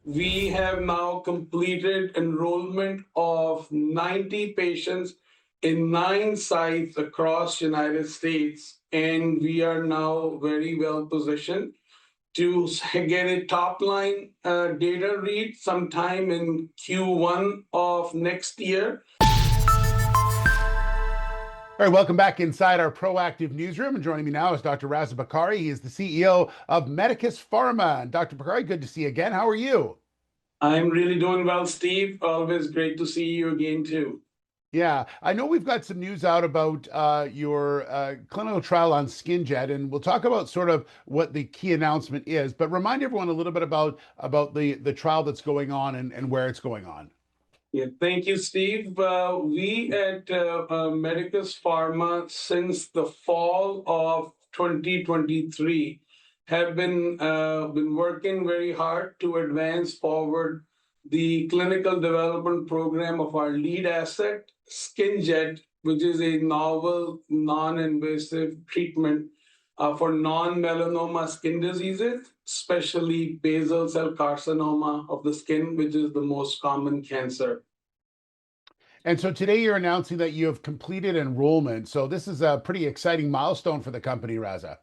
we have now completed enrollment of 90 patients in 9 sites across United States, and we are now very well positioned to get a top line data read sometime in Q1 of next year. All right, welcome back inside our proactive newsroom. And joining me now is Dr. Raza Bakari. He is the CEO of Medicus Pharma. And Dr. Bakari, good to see you again. How are you? I'm really doing well, Steve. Always great to see you again, too. Yeah, I know we've got some news out about your clinical trial on SkinJet, and we'll talk about sort of what the key announcement is. But remind everyone a little bit about the trial that's going on and where it's going on. Yeah, thank you, Steve. We at Medicus Pharma, since the fall of 2023, have been working very hard to advance forward the clinical development program of our lead asset, SkinJet, which is a novel, non-invasive treatment for non-melanoma skin diseases, especially basal cell carcinoma of the skin, which is the most common cancer. And so today you're announcing that you have completed enrollment. So this is a pretty exciting milestone for the company, Raza.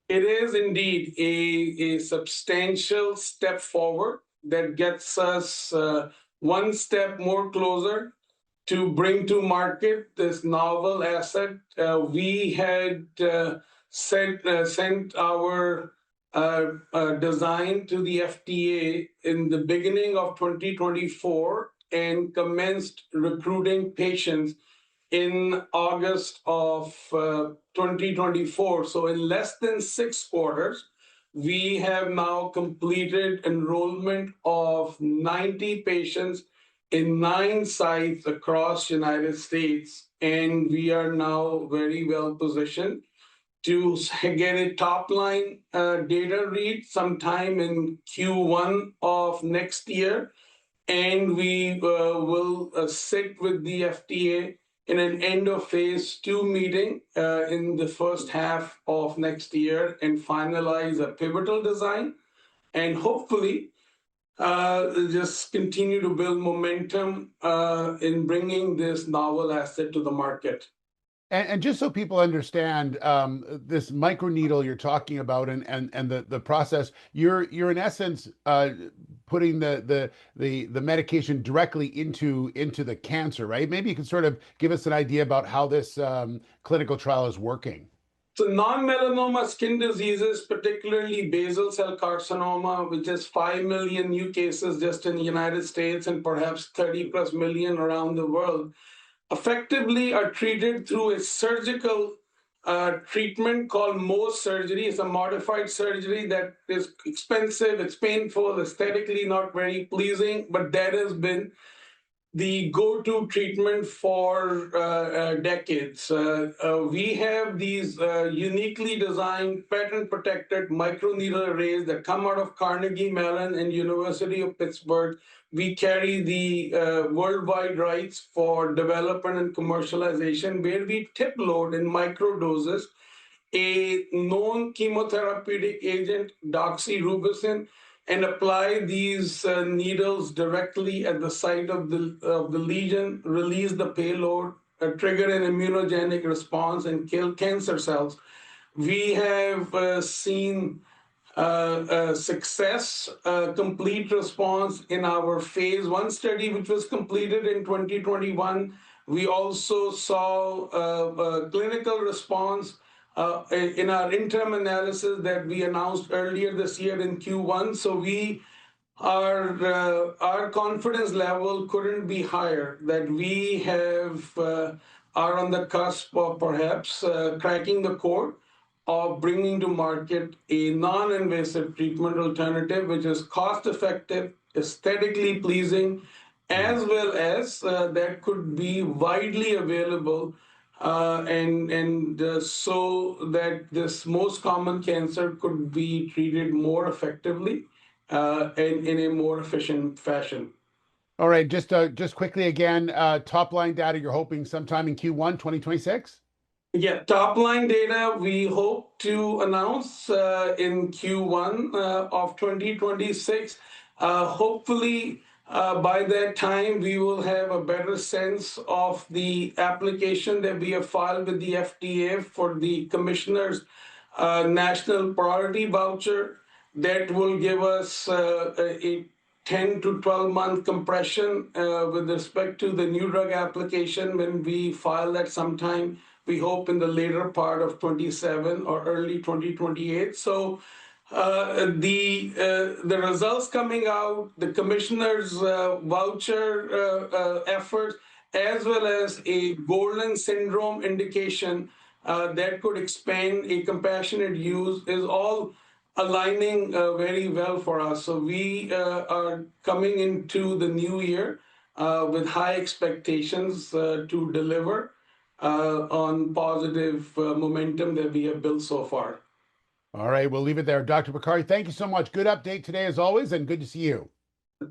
It is indeed a substantial step forward that gets us one step more closer to bring to market this novel asset. We had sent our design to the FDA in the beginning of 2024 and commenced recruiting patients in August of 2024. So in less than 6 quarters, we have now completed enrollment of 90 patients in 9 sites across United States, and we are now very well positioned to get a top line data read sometime in Q1 of next year. And we will sit with the FDA in an end of phase 2 meeting in the first half of next year and finalize a pivotal design and hopefully just continue to build momentum in bringing this novel asset to the market. And just so people understand, this microneedle you're talking about and the process, you're in essence putting the medication directly into the cancer, right? Maybe you can sort of give us an idea about how this clinical trial is working. So non-melanoma skin diseases, particularly basal cell carcinoma, which is 5 million new cases just in the United States and perhaps 30 plus million around the world, effectively are treated through a surgical treatment called Mohs surgery. It's a modified surgery that is expensive, it's painful, aesthetically not very pleasing, but that has been the go-to treatment for decades. We have these uniquely designed, patent-protected microneedle arrays that come out of Carnegie Mellon and University of Pittsburgh. We carry the worldwide rights for development and commercialization, where we tip load in microdoses a known chemotherapeutic agent, doxorubicin, and apply these needles directly at the site of the lesion, release the payload, trigger an immunogenic response, and kill cancer cells. We have seen success, complete response in our phase 1 study, which was completed in 2021. We also saw a clinical response in our interim analysis that we announced earlier this year in Q1. So our confidence level couldn't be higher that we are on the cusp of perhaps cracking the code of bringing to market a non-invasive treatment alternative, which is cost-effective, aesthetically pleasing, as well as that could be widely available so that this most common cancer could be treated more effectively and in a more efficient fashion. All right, just quickly again, top line data you're hoping sometime in Q1 2026? Yeah, top line data we hope to announce in Q1 of 2026. Hopefully, by that time, we will have a better sense of the application that we have filed with the FDA for the commissioner's national priority voucher. That will give us a 10 to 12-month compression with respect to the new drug application when we file that sometime, we hope in the later part of 27 or early 2028. So the results coming out, the commissioner's voucher efforts, as well as a Golden syndrome indication that could expand a compassionate use is all aligning very well for us. So we are coming into the new year with high expectations to deliver on positive momentum that we have built so far. All right, we'll leave it there. Dr. Bakari, thank you so much. Good update today as always, and good to see you.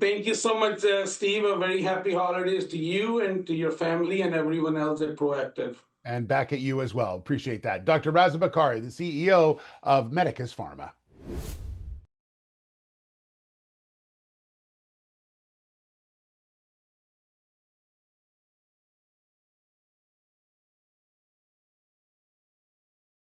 Thank you so much, Steve. A very happy holidays to you and to your family and everyone else at Proactive. And back at you as well. Appreciate that. Dr. Raza Bakari, the CEO of Medicus Pharma.